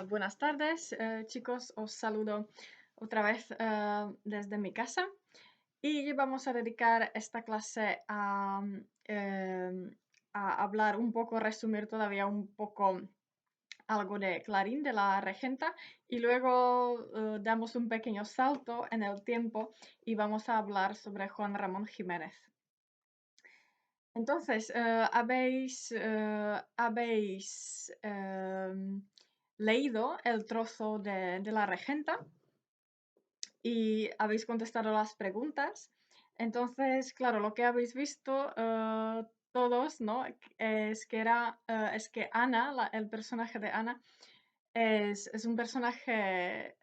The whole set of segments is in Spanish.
Buenas tardes, chicos. Os saludo otra vez desde mi casa y vamos a dedicar esta clase a hablar un poco, resumir todavía un poco algo de Clarín, de la regenta, y luego damos un pequeño salto en el tiempo y vamos a hablar sobre Juan Ramón Jiménez. Entonces, habéis leído el trozo de la regenta y habéis contestado las preguntas. Entonces, claro, lo que habéis visto todos, ¿no? Es que Ana, el personaje de Ana, es un personaje,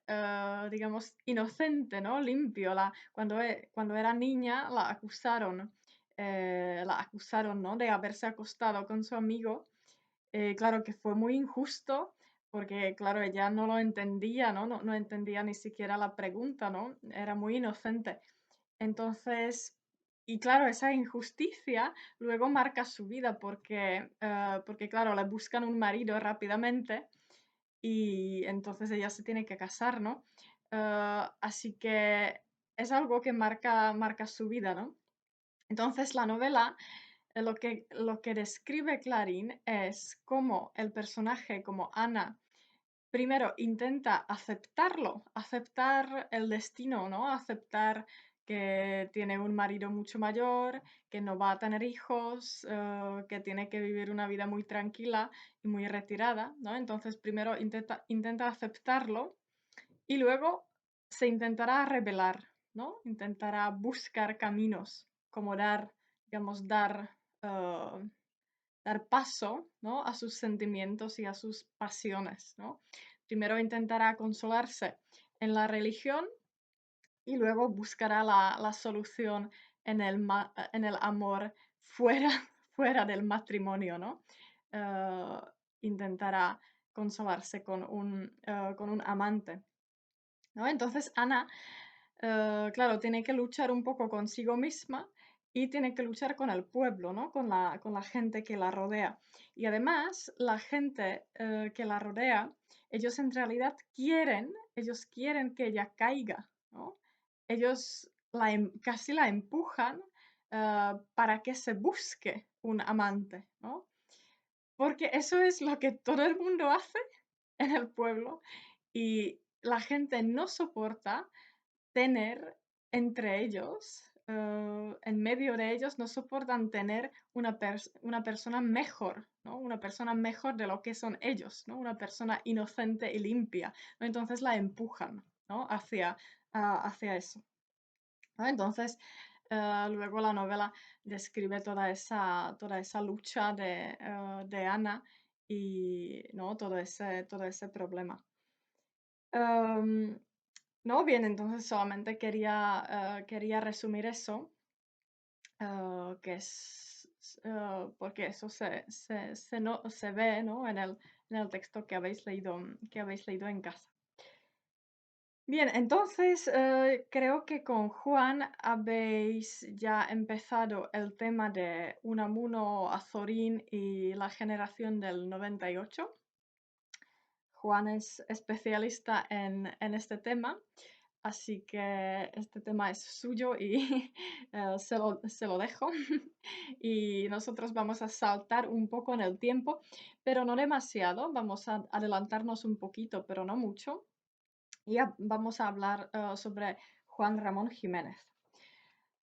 digamos, inocente, ¿no? Limpio. Cuando era niña la acusaron, ¿no? De haberse acostado con su amigo. Claro que fue muy injusto porque, claro, ella no lo entendía, ¿no? No entendía ni siquiera la pregunta, ¿no? Era muy inocente. Entonces, y claro, esa injusticia luego marca su vida porque claro, le buscan un marido rápidamente y entonces ella se tiene que casar, ¿no? Así que es algo que marca su vida, ¿no? Entonces la novela, lo que describe Clarín es cómo el personaje, como Ana, primero intenta aceptar el destino, ¿no? Aceptar que tiene un marido mucho mayor, que no va a tener hijos, que tiene que vivir una vida muy tranquila y muy retirada, ¿no? Entonces primero intenta aceptarlo y luego se intentará rebelar, ¿no? Intentará buscar caminos, como digamos, eh, dar paso, ¿no? A sus sentimientos y a sus pasiones, ¿no? Primero intentará consolarse en la religión y luego buscará la solución en el amor fuera, fuera del matrimonio, ¿no? Eh, Intentará consolarse con un amante, ¿no? Entonces Ana, claro, tiene que luchar un poco consigo misma y tiene que luchar con el pueblo, ¿no? Con la gente que la rodea. Y además, la gente que la rodea, ellos en realidad ellos quieren que ella caiga, ¿no? Ellos casi la empujan para que se busque un amante, ¿no? Porque eso es lo que todo el mundo hace en el pueblo y la gente no soporta tener entre ellos, en medio de ellos, no soportan tener una persona mejor, ¿no? Una persona mejor de lo que son ellos, ¿no? Una persona inocente y limpia, ¿no? Entonces la empujan, ¿no? Hacia eso, ¿no? Entonces, luego la novela describe toda esa lucha de Ana y, ¿no? Todo ese problema. Em, no, bien, entonces solamente quería resumir eso, porque eso se ve, ¿no? En el texto que habéis leído en casa. Bien, entonces creo que con Juan habéis ya empezado el tema de Unamuno, Azorín y la generación del 98. Juan es especialista en este tema, así que este tema es suyo y se lo dejo. Y nosotros vamos a saltar un poco en el tiempo, pero no demasiado. Vamos a adelantarnos un poquito, pero no mucho. Y vamos a hablar sobre Juan Ramón Jiménez.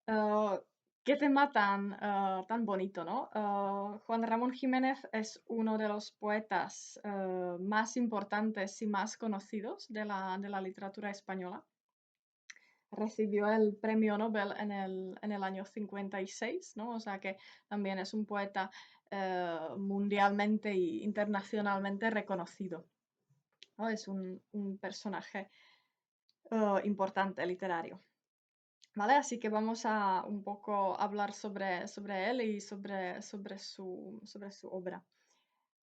Eh, Qué tema tan bonito, ¿no? Juan Ramón Jiménez es uno de los poetas más importantes y más conocidos de la literatura española. Recibió el premio Nobel en el año 56, ¿no? O sea que también es un poeta mundialmente e internacionalmente reconocido, ¿no? Es un personaje importante literario. ¿Vale? Así que vamos a un poco hablar sobre él y sobre su obra.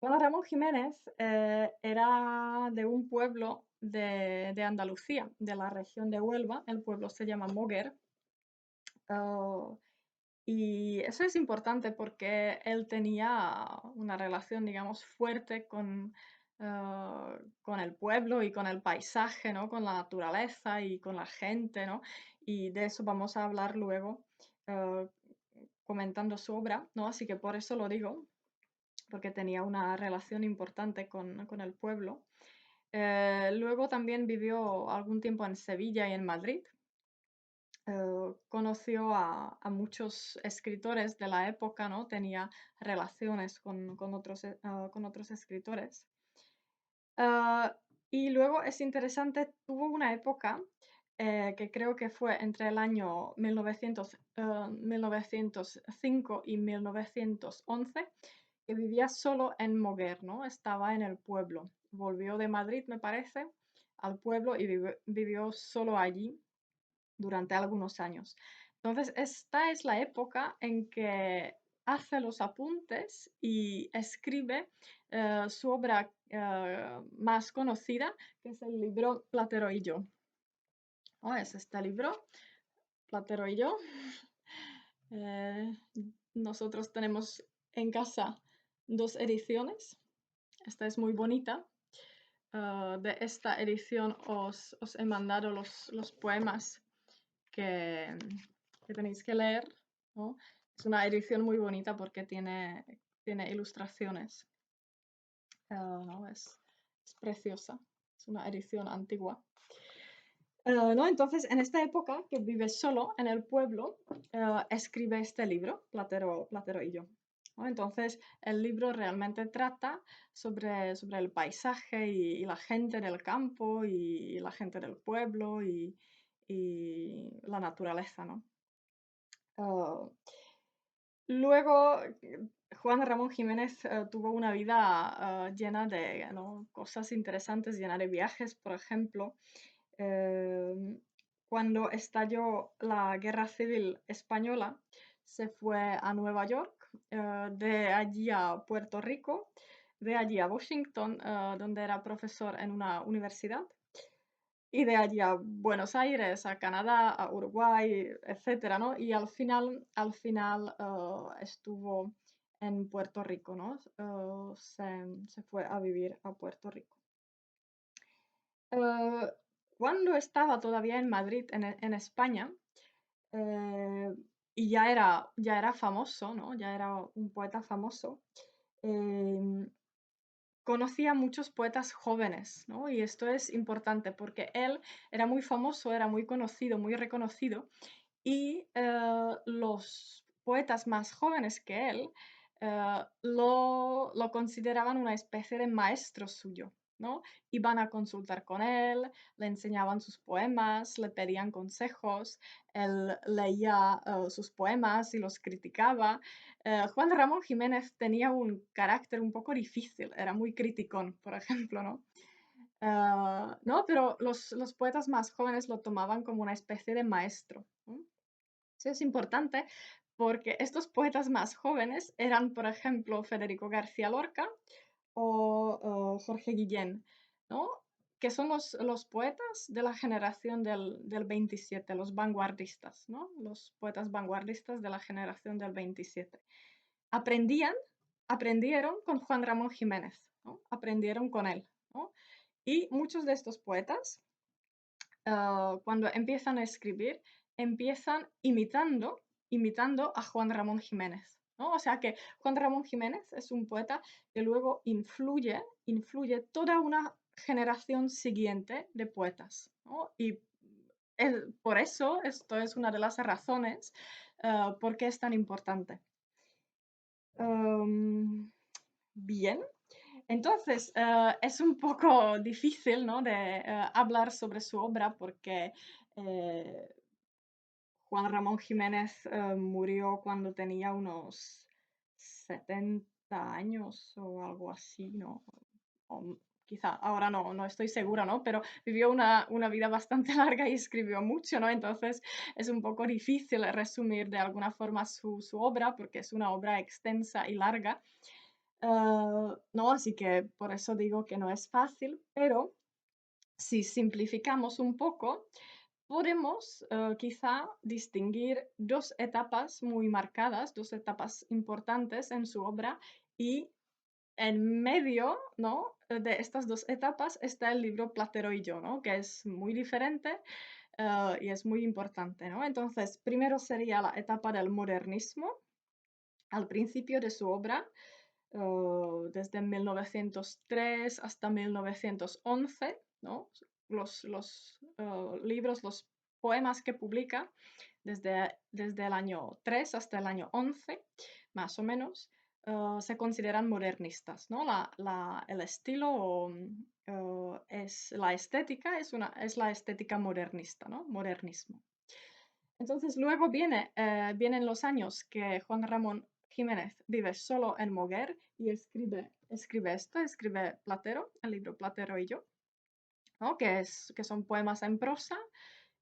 Juan Ramón Jiménez era de un pueblo de Andalucía, de la región de Huelva. El pueblo se llama Moguer. Oh, y eso es importante porque él tenía una relación, digamos, fuerte con el pueblo y con el paisaje, ¿no? Con la naturaleza y con la gente, ¿no? Y de eso vamos a hablar luego, eh, comentando su obra, ¿no? Así que por eso lo digo, porque tenía una relación importante con el pueblo. Luego también vivió algún tiempo en Sevilla y en Madrid. Conoció a muchos escritores de la época, ¿no? Tenía relaciones con otros escritores. Ah, y luego es interesante, tuvo una época que creo que fue entre el año 1905 y 1911, que vivía solo en Moguer, ¿no? Estaba en el pueblo. Volvió de Madrid, me parece, al pueblo y vivió solo allí durante algunos años. Entonces, esta es la época en que hace los apuntes y escribe su obra más conocida, que es el libro Platero y yo. Oh, es este libro, Platero y yo. Eh, Nosotros tenemos en casa dos ediciones. Esta es muy bonita. De esta edición os he mandado los poemas que, que tenéis que leer, ¿no? Es una edición muy bonita porque tiene ilustraciones. ¿No? Es preciosa. Es una edición antigua. ¿No? Entonces, en esta época que vive solo en el pueblo, escribe este libro, Platero y yo. ¿No? Entonces, el libro realmente trata sobre el paisaje y la gente del campo y la gente del pueblo y la naturaleza, ¿no? Ah, luego, Juan Ramón Jiménez tuvo una vida llena de, ¿no? Cosas interesantes, llena de viajes, por ejemplo. Em, Cuando estalló la Guerra Civil Española, se fue a Nueva York, de allí a Puerto Rico, de allí a Washington, donde era profesor en una universidad, y de allí a Buenos Aires, a Canadá, a Uruguay, etcétera, ¿no? Y al final estuvo en Puerto Rico, ¿no? Se fue a vivir a Puerto Rico. Eh, Cuando estaba todavía en Madrid, en España, eh, y ya era famoso, ¿no? Ya era un poeta famoso. em, Conocía a muchos poetas jóvenes, ¿no? Y esto es importante porque él era muy famoso, era muy conocido, muy reconocido, y los poetas más jóvenes que él lo consideraban una especie de maestro suyo, ¿no? Iban a consultar con él, le enseñaban sus poemas, le pedían consejos, él leía sus poemas y los criticaba. Juan Ramón Jiménez tenía un carácter un poco difícil, era muy criticón, por ejemplo, ¿no? ¿No? Pero los poetas más jóvenes lo tomaban como una especie de maestro, ¿no? Eso es importante porque estos poetas más jóvenes eran, por ejemplo, Federico García Lorca o Jorge Guillén, ¿no? Que son los poetas de la generación del 27, los vanguardistas, ¿no? Los poetas vanguardistas de la generación del 27. Aprendían, aprendieron con Juan Ramón Jiménez, ¿no? Aprendieron con él, ¿no? Y muchos de estos poetas cuando empiezan a escribir, empiezan imitando a Juan Ramón Jiménez, ¿no? O sea que Juan Ramón Jiménez es un poeta que luego influye toda una generación siguiente de poetas, ¿no? Y por eso esto es una de las razones por qué es tan importante. Bien, entonces es un poco difícil, ¿no? de hablar sobre su obra porque eh, Juan Ramón Jiménez murió cuando tenía unos 70 años o algo así, ¿no? O quizá, ahora no estoy segura, ¿no? Pero vivió una vida bastante larga y escribió mucho, ¿no? Entonces es un poco difícil resumir de alguna forma su obra porque es una obra extensa y larga. No, así que por eso digo que no es fácil, pero si simplificamos un poco, podemos quizá distinguir dos etapas muy marcadas, dos etapas importantes en su obra y en medio, ¿no? De estas dos etapas está el libro Platero y yo, ¿no? Que es muy diferente y es muy importante, ¿no? Entonces, primero sería la etapa del modernismo, al principio de su obra, desde 1903 hasta 1911, ¿no? Los libros, los poemas que publica desde el año 3 hasta el año 11, más o menos, se consideran modernistas, ¿no? El estilo es la estética, es la estética modernista, ¿no? Modernismo. Entonces luego vienen los años que Juan Ramón Jiménez vive solo en Moguer y escribe Platero, el libro Platero y yo, ¿no? Que son poemas en prosa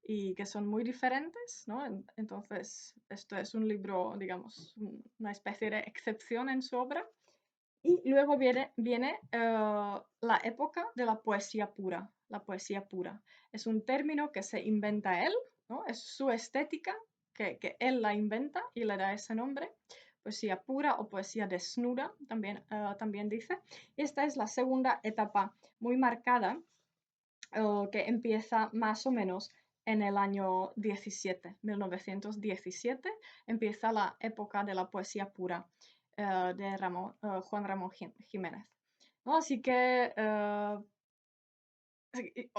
y que son muy diferentes, ¿no? Entonces, esto es un libro, digamos, una especie de excepción en su obra. Y luego viene la época de la poesía pura. La poesía pura es un término que se inventa él, ¿no? Es su estética que él la inventa y le da ese nombre. Poesía pura o poesía desnuda, también dice. Y esta es la segunda etapa muy marcada que empieza más o menos en el año 1917, empieza la época de la poesía pura de Juan Ramón Jiménez, ¿no? Así que,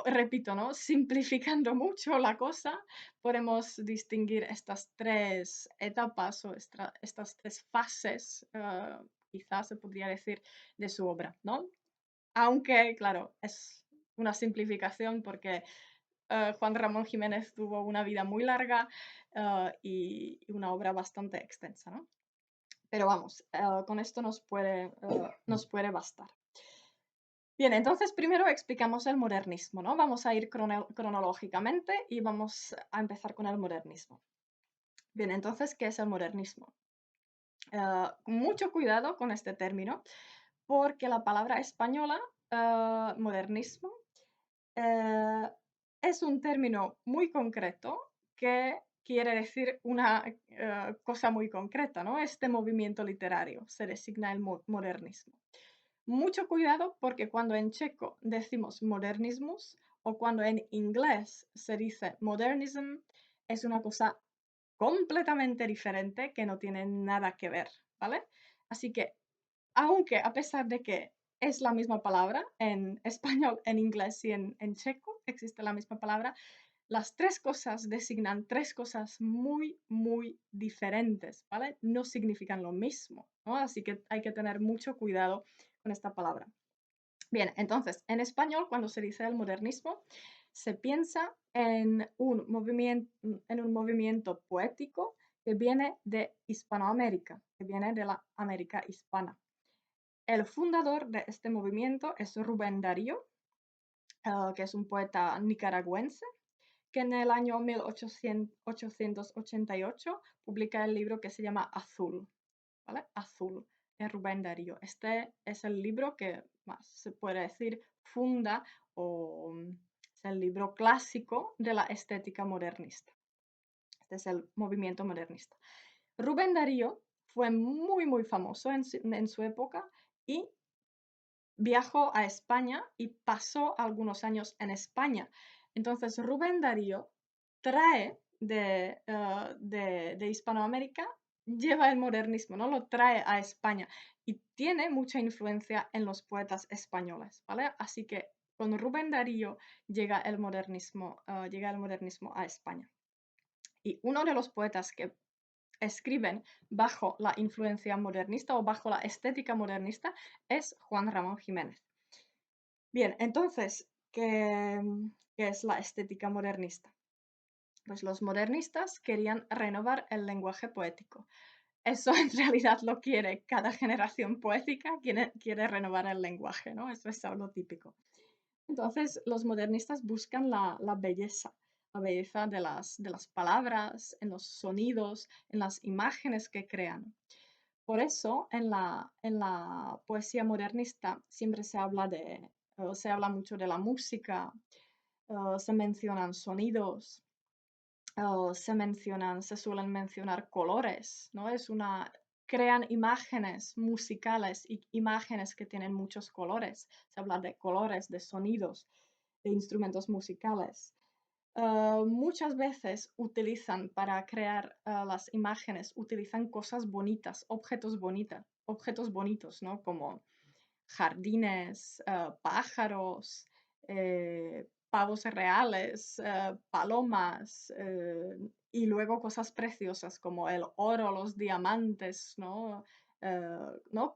repito, ¿no? Simplificando mucho la cosa, podemos distinguir estas tres etapas o estas tres fases, quizás se podría decir, de su obra, ¿no? Aunque, claro, es una simplificación porque Juan Ramón Jiménez tuvo una vida muy larga y una obra bastante extensa, ¿no? Pero vamos, con esto nos puede bastar. Bien, entonces primero explicamos el modernismo, ¿no? Vamos a ir cronológicamente y vamos a empezar con el modernismo. Bien, entonces, ¿qué es el modernismo? Mucho cuidado con este término, porque la palabra española, modernismo, eh, es un término muy concreto que quiere decir una cosa muy concreta, ¿no? Este movimiento literario se designa el modernismo. Mucho cuidado porque cuando en checo decimos modernismus o cuando en inglés se dice modernism, es una cosa completamente diferente que no tiene nada que ver, ¿vale? Así que, aunque a pesar de que es la misma palabra en español, en inglés y en checo, existe la misma palabra, las tres cosas designan tres cosas muy, muy diferentes, ¿vale? No significan lo mismo, ¿no? Así que hay que tener mucho cuidado con esta palabra. Bien, entonces, en español, cuando se dice el modernismo, se piensa en un movimiento poético que viene de Hispanoamérica, que viene de la América hispana. El fundador de este movimiento es Rubén Darío, que es un poeta nicaragüense, que en el año 1888 publica el libro que se llama Azul, ¿vale? Azul, de Rubén Darío. Este es el libro que más se puede decir funda o es el libro clásico de la estética modernista. Este es el movimiento modernista. Rubén Darío fue muy, muy famoso en su época y viajó a España y pasó algunos años en España. Entonces, Rubén Darío trae de Hispanoamérica, lleva el modernismo, ¿no? Lo trae a España y tiene mucha influencia en los poetas españoles, ¿vale? Así que con Rubén Darío llega el modernismo a España. Y uno de los poetas que escriben bajo la influencia modernista o bajo la estética modernista es Juan Ramón Jiménez. Bien, entonces, ¿qué es la estética modernista? Pues los modernistas querían renovar el lenguaje poético. Eso en realidad lo quiere cada generación poética, quiere renovar el lenguaje, ¿no? Eso es algo típico. Entonces, los modernistas buscan la belleza de las palabras, en los sonidos, en las imágenes que crean. Por eso, en la poesía modernista siempre se habla mucho de la música, se mencionan sonidos, se suelen mencionar colores, ¿no? crean imágenes musicales y imágenes que tienen muchos colores. Se habla de colores, de sonidos, de instrumentos musicales. Muchas veces utilizan para crear las imágenes, utilizan cosas bonitas, objetos bonitos, ¿no? Como jardines, pájaros, pavos reales, palomas, y luego cosas preciosas como el oro, los diamantes, ¿no? ¿No?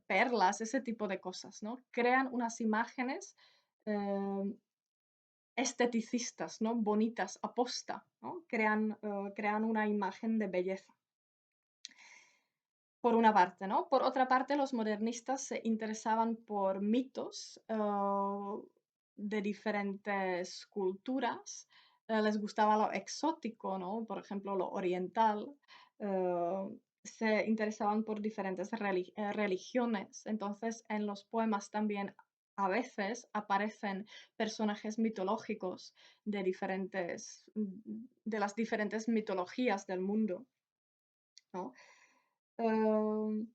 Perlas, ese tipo de cosas, ¿no? Crean unas imágenes esteticistas, ¿no? Bonitas, aposta, ¿no? Crean una imagen de belleza. Por una parte, ¿no? Por otra parte, los modernistas se interesaban por mitos de diferentes culturas. Les gustaba lo exótico, ¿no? Por ejemplo, lo oriental. Se interesaban por diferentes religiones. Entonces, en los poemas también a veces aparecen personajes mitológicos de las diferentes mitologías del mundo, ¿no? Em,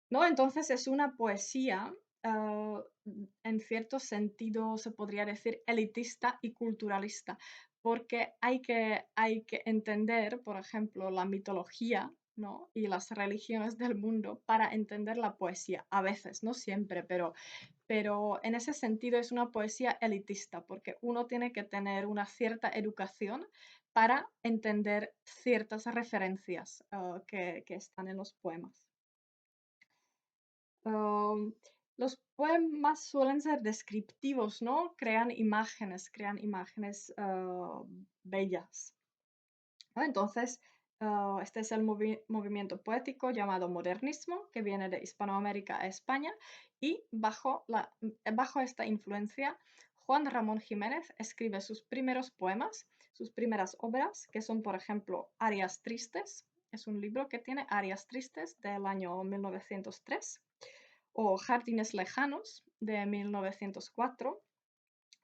¿No? Entonces es una poesía, en cierto sentido se podría decir elitista y culturalista, porque hay que entender, por ejemplo, la mitología, ¿no? Y las religiones del mundo para entender la poesía. A veces, no siempre, pero en ese sentido es una poesía elitista, porque uno tiene que tener una cierta educación para entender ciertas referencias, que están en los poemas. Am, los poemas suelen ser descriptivos, ¿no? Crean imágenes bellas, ¿no? Entonces, este es el movimiento poético llamado modernismo, que viene de Hispanoamérica a España, y bajo esta influencia, Juan Ramón Jiménez escribe sus primeros poemas, sus primeras obras, que son, por ejemplo, Arias Tristes. Es un libro que tiene Arias Tristes del año 1903, o Jardines Lejanos de 1904,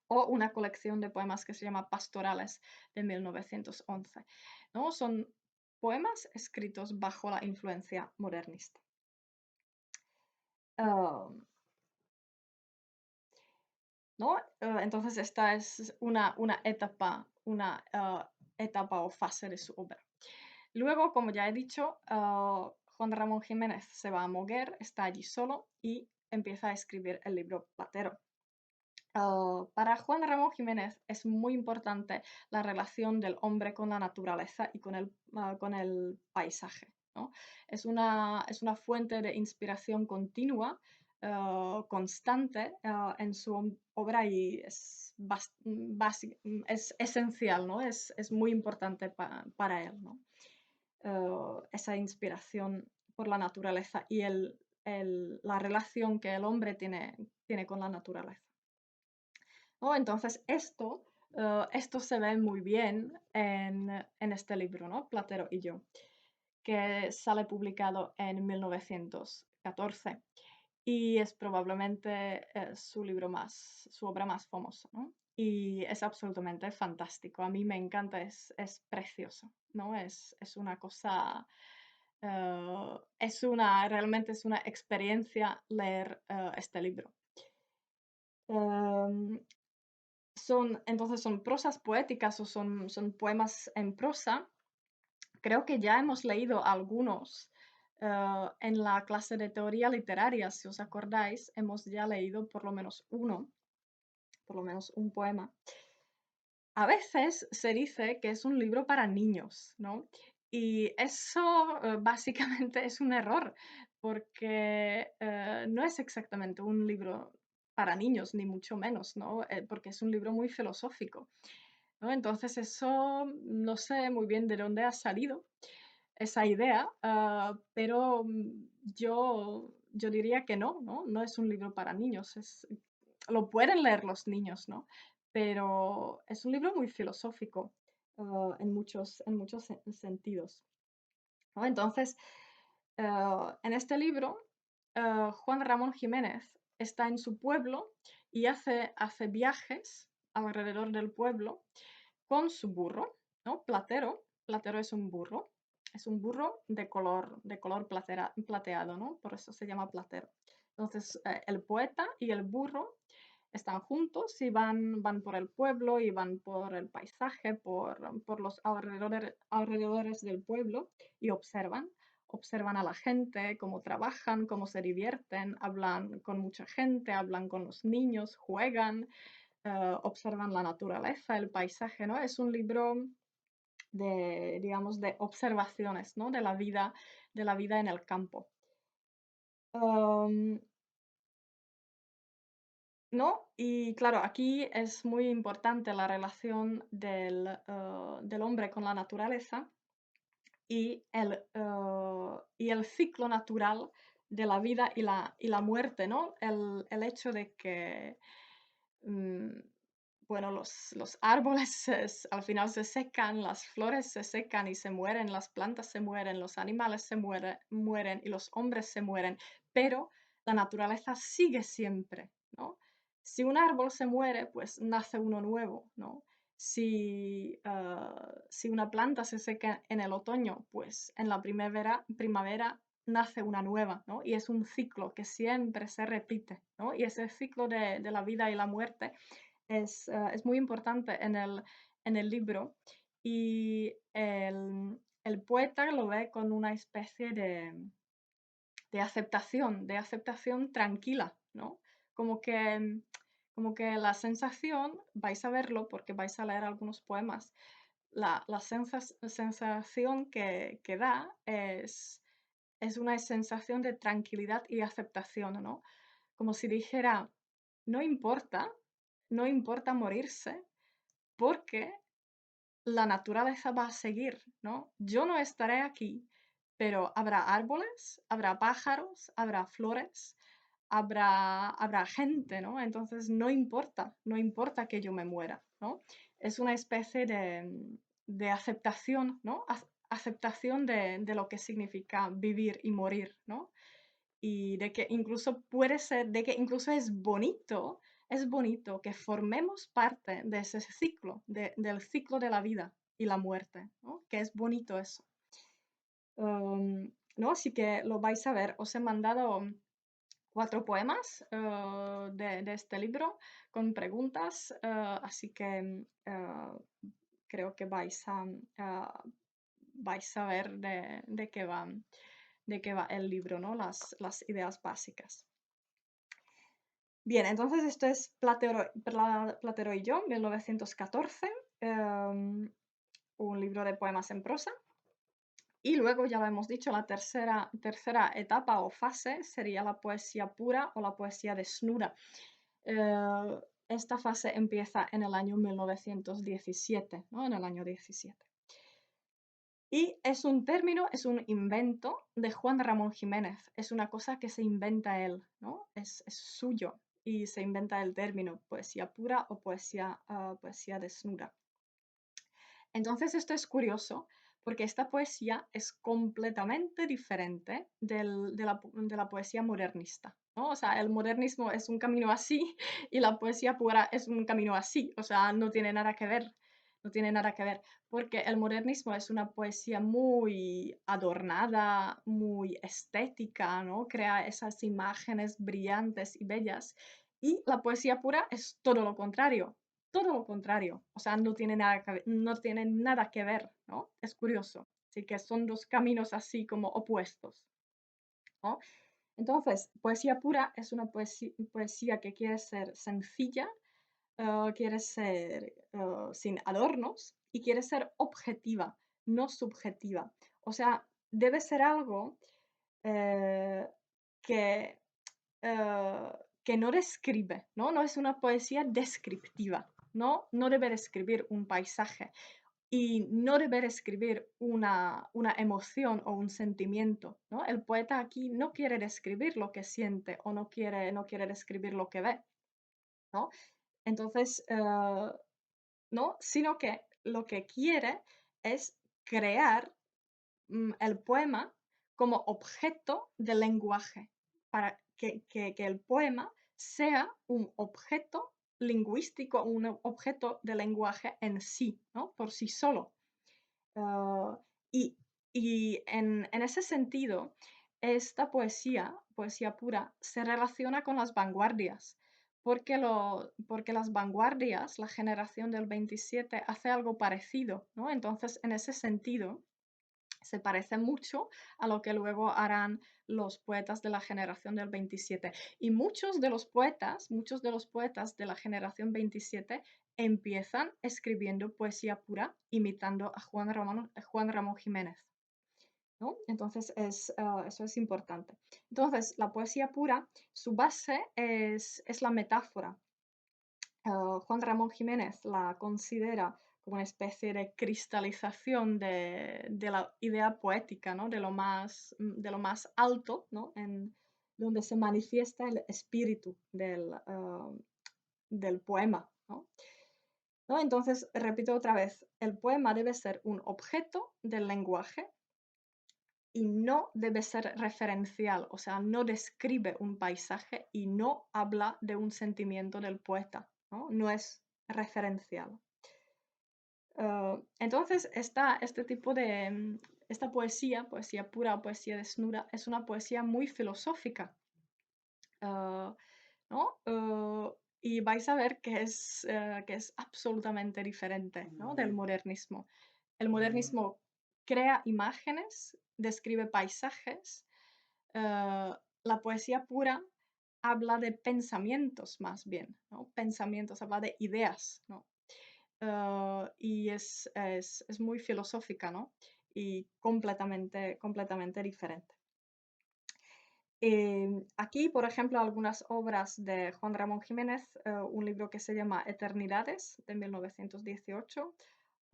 o una colección de poemas que se llama Pastorales de 1911, ¿no? Son poemas escritos bajo la influencia modernista. ¿No? Entonces esta es una etapa o fase de su obra. Luego, como ya he dicho, Juan Ramón Jiménez se va a Moguer, está allí solo y empieza a escribir el libro Platero. Para Juan Ramón Jiménez es muy importante la relación del hombre con la naturaleza y con el paisaje, ¿no? Es una fuente de inspiración continua, constante, en su obra, y es esencial, ¿no? Es muy importante para él, ¿no? Esa inspiración por la naturaleza y la relación que el hombre tiene con la naturaleza. ¿No? Entonces, esto se ve muy bien en este libro, ¿no? Platero y yo, que sale publicado en 1914 y es probablemente su obra más famosa, ¿no? Y es absolutamente fantástico. A mí me encanta, es precioso, ¿no? Es una cosa, realmente es una experiencia leer este libro. Em, entonces son prosas poéticas o son poemas en prosa. Creo que ya hemos leído algunos en la clase de teoría literaria, si os acordáis, hemos ya leído por lo menos un poema. A veces se dice que es un libro para niños, ¿no? Y eso básicamente es un error, porque no es exactamente un libro para niños, ni mucho menos, ¿no? Porque es un libro muy filosófico, ¿no? Entonces eso no sé muy bien de dónde ha salido esa idea, pero yo diría que no, ¿no? No es un libro para niños, lo pueden leer los niños, ¿no? Pero es un libro muy filosófico, en muchos sentidos, ¿no? Entonces, en este libro, Juan Ramón Jiménez está en su pueblo y hace viajes alrededor del pueblo con su burro, ¿no? Platero es un burro. es un burro de color plateado, ¿no? Por eso se llama platero. Entonces, el poeta y el burro están juntos y van por el pueblo y van por el paisaje, por los alrededores del pueblo y observan a la gente, cómo trabajan, cómo se divierten, hablan con mucha gente, hablan con los niños, juegan, observan la naturaleza, el paisaje, ¿no? Es un libro de, digamos, de observaciones, ¿no? De la vida en el campo. Am, ¿No? Y claro, aquí es muy importante la relación del hombre con la naturaleza y el ciclo natural de la vida y la muerte, ¿no? El hecho de que, mm, bueno, los árboles al final se secan, las flores se secan y se mueren, las plantas se mueren, los animales mueren y los hombres se mueren, pero la naturaleza sigue siempre, ¿no? Si un árbol se muere, pues nace uno nuevo, ¿no? Si una planta se seca en el otoño, pues en la primavera nace una nueva, ¿no? Y es un ciclo que siempre se repite, ¿no? Y ese ciclo de la vida y la muerte es muy importante en el libro y el poeta lo ve con una especie de aceptación tranquila, ¿no? Como que, como que la sensación, vais a verlo porque vais a leer algunos poemas, la sensación que da es una sensación de tranquilidad y aceptación, ¿no? Como si dijera, no importa, no importa morirse, porque la naturaleza va a seguir, ¿no? Yo no estaré aquí, pero habrá árboles, habrá pájaros, habrá flores, habrá gente, ¿no? Entonces no importa, no importa que yo me muera, ¿no? Es una especie de aceptación, ¿no? Aceptación de lo que significa vivir y morir, ¿no? Y de que incluso puede ser, de que incluso es bonito que formemos parte de ese ciclo, del ciclo de la vida y la muerte, ¿no? Que es bonito eso. ¿No? Así que lo vais a ver. Os he mandado 4 poemas de este libro con preguntas, así que creo que vais a ver de qué va el libro, ¿no? Las ideas básicas. Bien, entonces esto es Platero y yo, 1914, un libro de poemas en prosa. Y luego, ya lo hemos dicho, la tercera etapa o fase sería la poesía pura o la poesía desnuda. Esta fase empieza en el año 1917, ¿no? En el año 17. Y es un término, es un invento de Juan Ramón Jiménez. Es una cosa que se inventa él, ¿no? Es suyo y se inventa el término poesía pura o poesía desnuda. Entonces esto es curioso porque esta poesía es completamente diferente de la poesía modernista, ¿no? O sea, el modernismo es un camino así y la poesía pura es un camino así, o sea, no tiene nada que ver, no tiene nada que ver, porque el modernismo es una poesía muy adornada, muy estética, ¿no? Crea esas imágenes brillantes y bellas, y la poesía pura es todo lo contrario, o sea, no tiene nada que ver, ¿no? Es curioso. Así que son dos caminos así como opuestos, ¿no? Entonces, poesía pura es una poesía que quiere ser sencilla, quiere ser sin adornos y quiere ser objetiva, no subjetiva. O sea, debe ser algo eh, que eh, que no describe, ¿no? No es una poesía descriptiva, ¿no? No debe describir un paisaje y no debe describir una emoción o un sentimiento, ¿no? El poeta aquí no quiere describir lo que siente o no quiere describir lo que ve, ¿no? Entonces, ¿no? Sino que lo que quiere es crear el poema como objeto del lenguaje, para que el poema sea un objeto lingüístico, un objeto de lenguaje en sí, ¿no? Por sí solo. Ah, y, Y en ese sentido, esta poesía pura, se relaciona con las vanguardias, porque las vanguardias, la generación del 27, hace algo parecido, ¿no? Entonces, en ese sentido, se parece mucho a lo que luego harán los poetas de la generación del 27. Y muchos de los poetas de la generación 27 empiezan escribiendo poesía pura, imitando a Juan Ramón Jiménez, ¿no? Entonces, eso es importante. Entonces, la poesía pura, su base es la metáfora. Juan Ramón Jiménez la considera como una especie de cristalización de la idea poética, ¿no? De lo más alto, ¿no? Donde se manifiesta el espíritu del poema, ¿no? ¿No? Entonces, repito otra vez, el poema debe ser un objeto del lenguaje y no debe ser referencial, o sea, no describe un paisaje y no habla de un sentimiento del poeta, ¿no? No es referencial. Entonces, esta poesía pura o poesía desnuda, es una poesía muy filosófica, ¿no? Y vais a ver que es absolutamente diferente, ¿no? Del modernismo. El modernismo crea imágenes, describe paisajes. La poesía pura habla de pensamientos más bien, ¿no? Pensamientos, habla de ideas, ¿no? Y es muy filosófica, ¿no? Y completamente diferente. Aquí, por ejemplo, algunas obras de Juan Ramón Jiménez, un libro que se llama Eternidades, de 1918,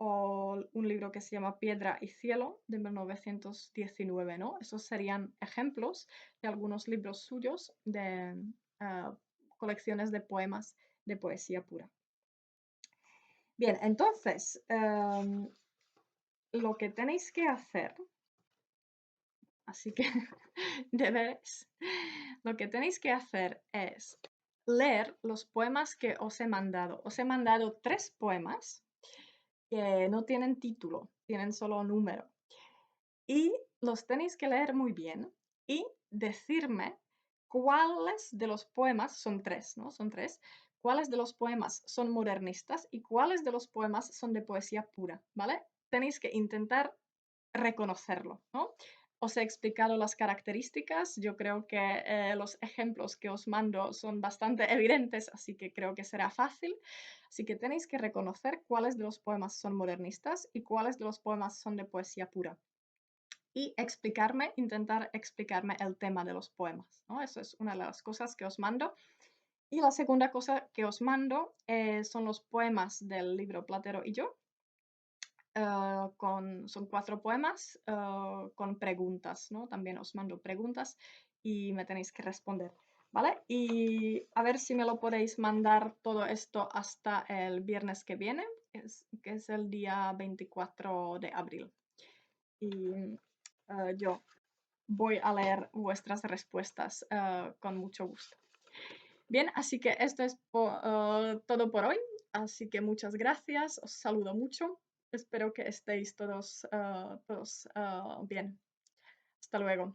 o un libro que se llama Piedra y Cielo, de 1919, ¿no? Esos serían ejemplos de algunos libros suyos de colecciones de poemas de poesía pura. Bien, entonces, lo que tenéis que hacer, así que deberes, lo que tenéis que hacer es leer los poemas que os he mandado. Os he mandado 3 poemas que no tienen título, tienen solo número. Y los tenéis que leer muy bien y decirme cuáles de los poemas, son 3, ¿no? Son 3, cuáles de los poemas son modernistas y cuáles de los poemas son de poesía pura, ¿vale? Tenéis que intentar reconocerlo, ¿no? Os he explicado las características, yo creo que los ejemplos que os mando son bastante evidentes, así que creo que será fácil. Así que tenéis que reconocer cuáles de los poemas son modernistas y cuáles de los poemas son de poesía pura. Y intentar explicarme el tema de los poemas, ¿no? Eso es una de las cosas que os mando. Y la segunda cosa que os mando son los poemas del libro Platero y yo. Son 4 poemas con preguntas, ¿no? También os mando preguntas y me tenéis que responder, ¿vale? Y a ver si me lo podéis mandar todo esto hasta el viernes que viene, que es el día 24 de abril. Y yo voy a leer vuestras respuestas con mucho gusto. Bien, así que esto es todo por hoy. Así que muchas gracias, os saludo mucho. Espero que estéis todos bien. Hasta luego.